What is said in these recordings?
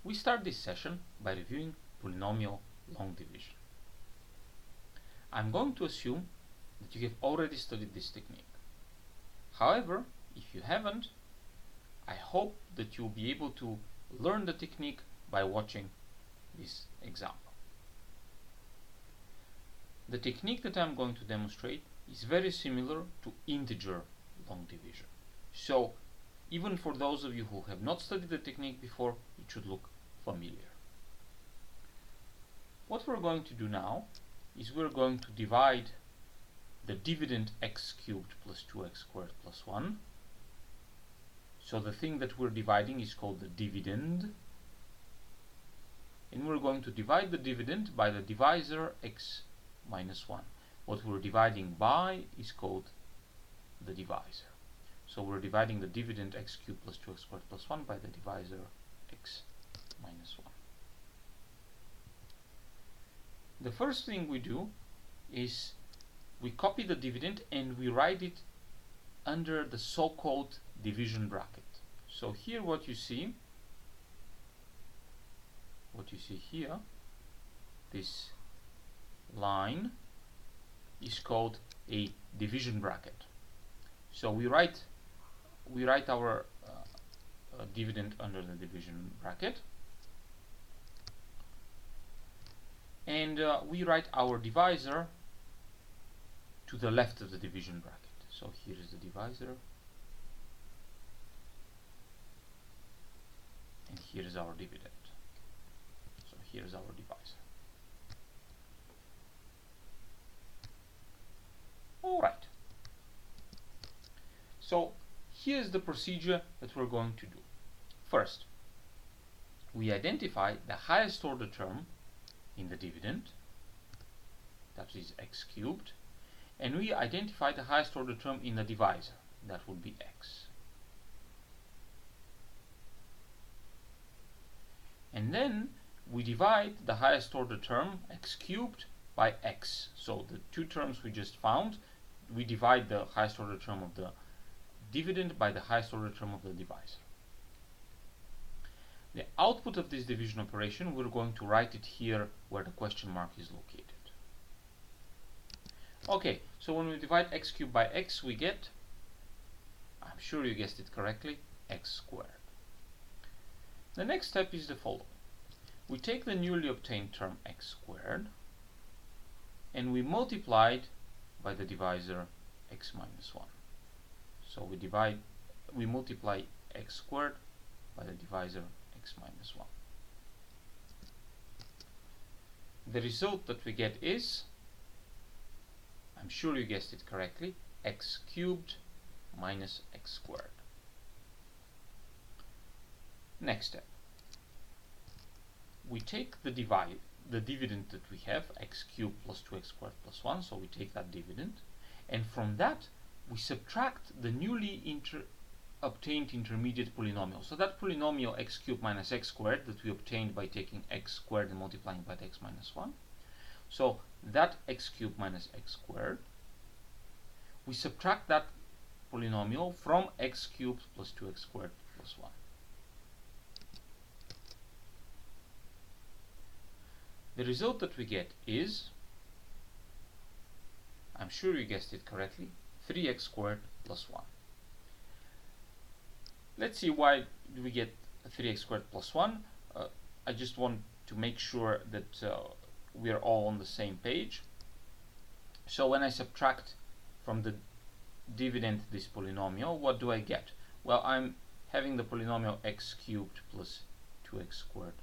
We start this session by reviewing polynomial long division. I'm going to assume that you have already studied this technique. However, if you haven't, I hope that you'll be able to learn the technique by watching this example. The technique that I'm going to demonstrate is very similar to integer long division. So, even for those of you who have not studied the technique before, it should look familiar. What we're going to do now is we're going to divide the dividend x cubed plus 2x squared plus 1. So the thing that we're dividing is called the dividend. And we're going to divide the dividend by the divisor x minus 1. What we're dividing by is called the divisor. So we're dividing the dividend x cubed plus 2x squared plus 1 by the divisor x minus 1. The first thing we do is we copy the dividend and we write it under the so-called division bracket. So here what you see here, this line is called a division bracket. So we write our dividend under the division bracket, and we write our divisor to the left of the division bracket. So here is the divisor, and here is our dividend. So here is our divisor. Alright. So here's the procedure that we're going to do. First, we identify the highest order term in the dividend, that is x cubed, and we identify the highest order term in the divisor, that would be x. And then we divide the highest order term, x cubed, by x. So the two terms we just found, we divide the highest order term of the dividend by the highest order term of the divisor. The output of this division operation, we're going to write it here where the question mark is located. Okay, so when we divide x cubed by x, we get, I'm sure you guessed it correctly, x squared. The next step is the following. We take the newly obtained term x squared and we multiply it by the divisor x minus 1. So we multiply x squared by the divisor x minus 1. The result that we get is, I'm sure you guessed it correctly, x cubed minus x squared. Next step. We take the dividend that we have, x cubed plus 2x squared plus 1, so we take that dividend, and from that we subtract the newly obtained intermediate polynomial. So that polynomial x cubed minus x squared that we obtained by taking x squared and multiplying by the x minus 1. So that x cubed minus x squared, we subtract that polynomial from x cubed plus 2x squared plus 1. The result that we get is, I'm sure you guessed it correctly, 3x squared plus 1. Let's see why do we get 3x squared plus 1. I just want to make sure that we are all on the same page. So when I subtract from the dividend this polynomial, what do I get? Well, I'm having the polynomial x cubed plus 2x squared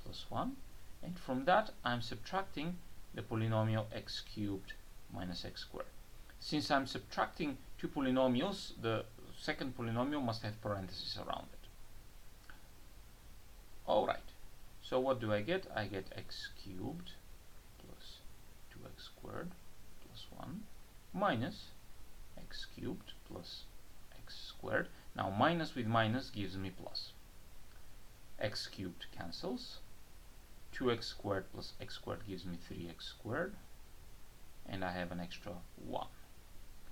plus 1. And from that, I'm subtracting the polynomial x cubed minus x squared. Since I'm subtracting two polynomials, the second polynomial must have parentheses around it. Alright, so what do I get? I get x cubed plus 2x squared plus 1 minus x cubed plus x squared. Now minus with minus gives me plus. X cubed cancels. 2x squared plus x squared gives me 3x squared, and I have an extra 1.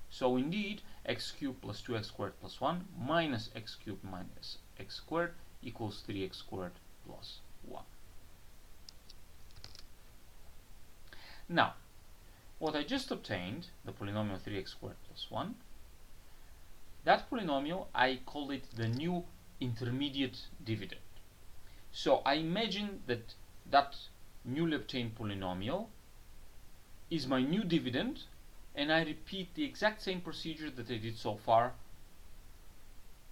So indeed, x cubed plus 2x squared plus 1 minus x cubed minus x squared equals 3x squared plus 1. Now, what I just obtained, the polynomial 3x squared plus 1, that polynomial, I call it the new intermediate dividend. So I imagine that that newly obtained polynomial is my new dividend, and I repeat the exact same procedure that I did so far,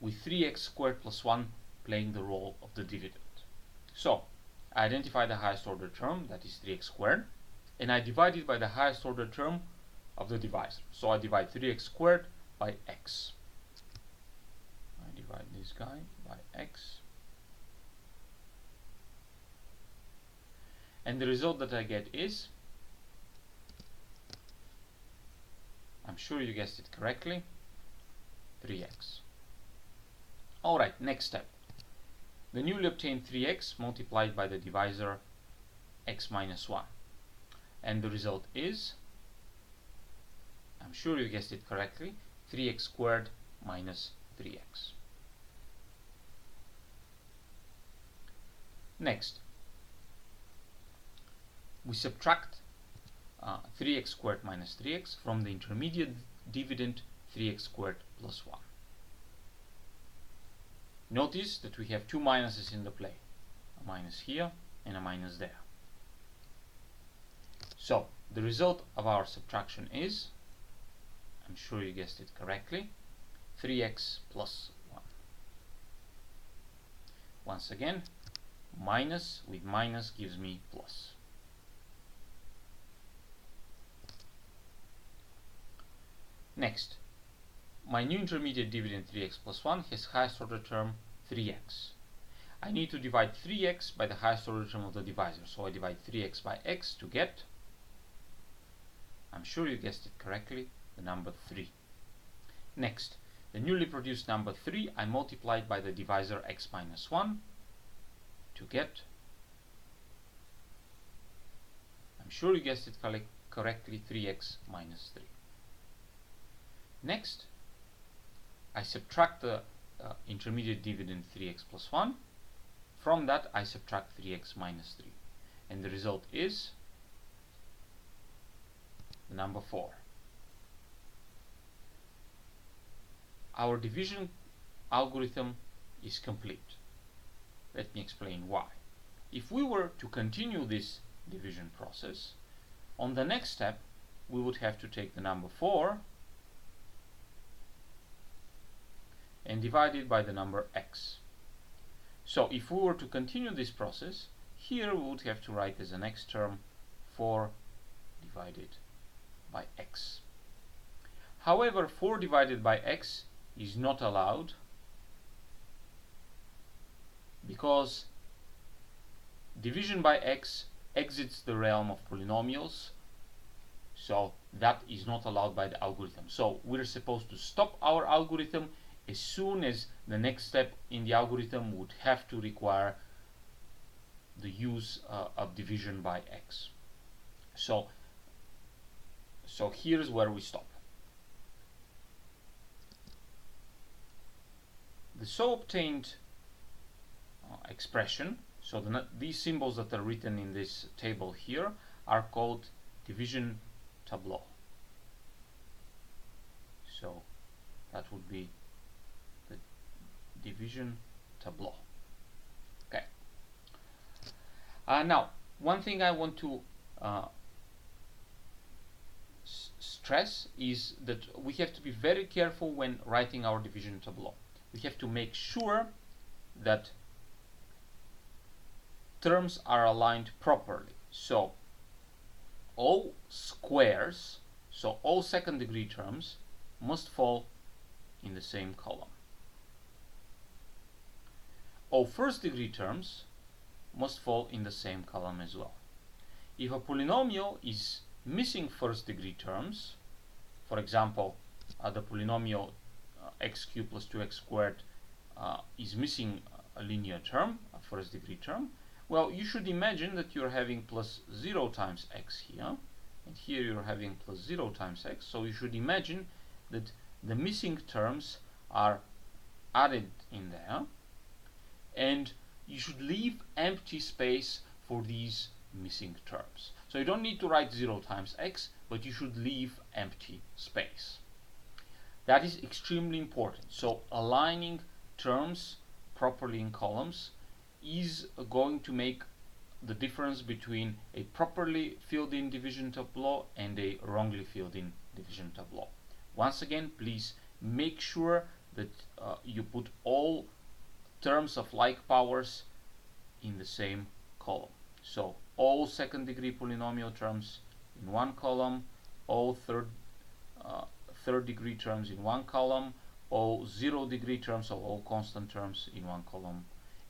with 3x squared plus 1 playing the role of the dividend. So I identify the highest order term, that is 3x squared, and I divide it by the highest order term of the divisor. So I divide 3x squared by x. I divide this guy by x. And the result that I get is, I'm sure you guessed it correctly, 3x. Alright, next step. The newly obtained 3x multiplied by the divisor x minus 1. And the result is, I'm sure you guessed it correctly, 3x squared minus 3x. Next, we subtract 3x squared minus 3x from the intermediate dividend 3x squared plus 1. Notice that we have two minuses in the play, a minus here and a minus there. So the result of our subtraction is, I'm sure you guessed it correctly, 3x plus 1. Once again, minus with minus gives me plus. Next, my new intermediate dividend 3x plus 1 has highest order term 3x. I need to divide 3x by the highest order term of the divisor. So I divide 3x by x to get, I'm sure you guessed it correctly, the number 3. Next, the newly produced number 3 I multiplied by the divisor x minus 1 to get, I'm sure you guessed it correctly, 3x minus 3. Next, I subtract the intermediate dividend 3x plus 1. From that, I subtract 3x minus 3. And the result is the number 4. Our division algorithm is complete. Let me explain why. If we were to continue this division process, on the next step, we would have to take the number 4 and divide it by the number x. So if we were to continue this process, here we would have to write as the next term 4 divided by x. However, 4 divided by x is not allowed because division by x exits the realm of polynomials, so that is not allowed by the algorithm. So we're supposed to stop our algorithm as soon as the next step in the algorithm would have to require the use of division by x. So here's where we stop. The so obtained expression, so these symbols that are written in this table here are called division tableau. So that would be the division tableau. Okay. Now, one thing I want to stress is that we have to be very careful when writing our division tableau. We have to make sure that terms are aligned properly. So all squares, so all second degree terms, must fall in the same column. All first degree terms must fall in the same column as well. If a polynomial is missing first degree terms, for example, the polynomial x cubed plus 2x squared is missing a linear term, a first degree term, well, you should imagine that you're having plus 0 times x here, and here you're having plus 0 times x, so you should imagine that the missing terms are added in there, and you should leave empty space for these missing terms. So you don't need to write 0 times x, but you should leave empty space. That is extremely important. So aligning terms properly in columns is going to make the difference between a properly filled in division tableau and a wrongly filled in division tableau. Once again, please make sure that you put all terms of like powers in the same column. So all second degree polynomial terms in one column, all third degree terms in one column, all 0 degree terms, so all constant terms in one column,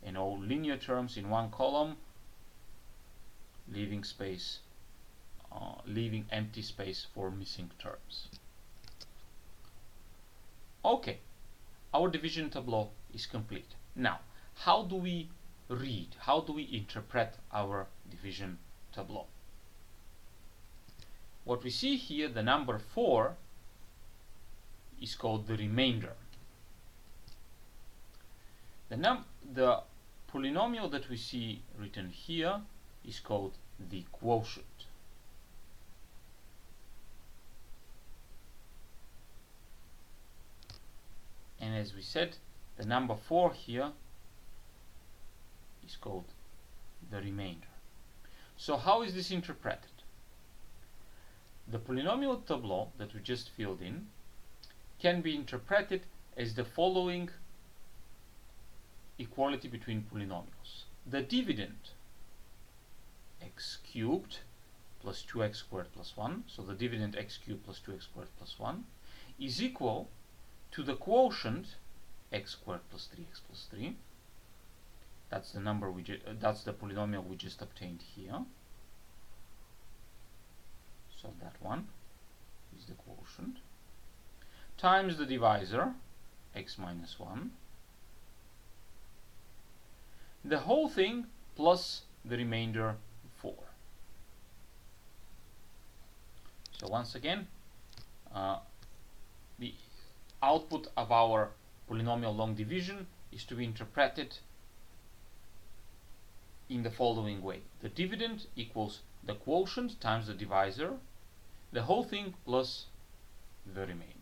and all linear terms in one column, leaving space, leaving empty space for missing terms. Okay, our division tableau is complete. Now, how do we read, how do we interpret our division tableau? What we see here, the number 4 is called the remainder. The polynomial that we see written here is called the quotient. And as we said, the number 4 here is called the remainder. So how is this interpreted? The polynomial tableau that we just filled in can be interpreted as the following equality between polynomials. The dividend x cubed plus 2x squared plus 1, so the dividend x cubed plus 2x squared plus 1, is equal to the quotient x squared plus 3x plus 3. That's the number that's the polynomial we just obtained here. So that one is the quotient times the divisor x minus 1, the whole thing plus the remainder 4. So once again, the output of our polynomial long division is to be interpreted in the following way. The dividend equals the quotient times the divisor, the whole thing plus the remainder.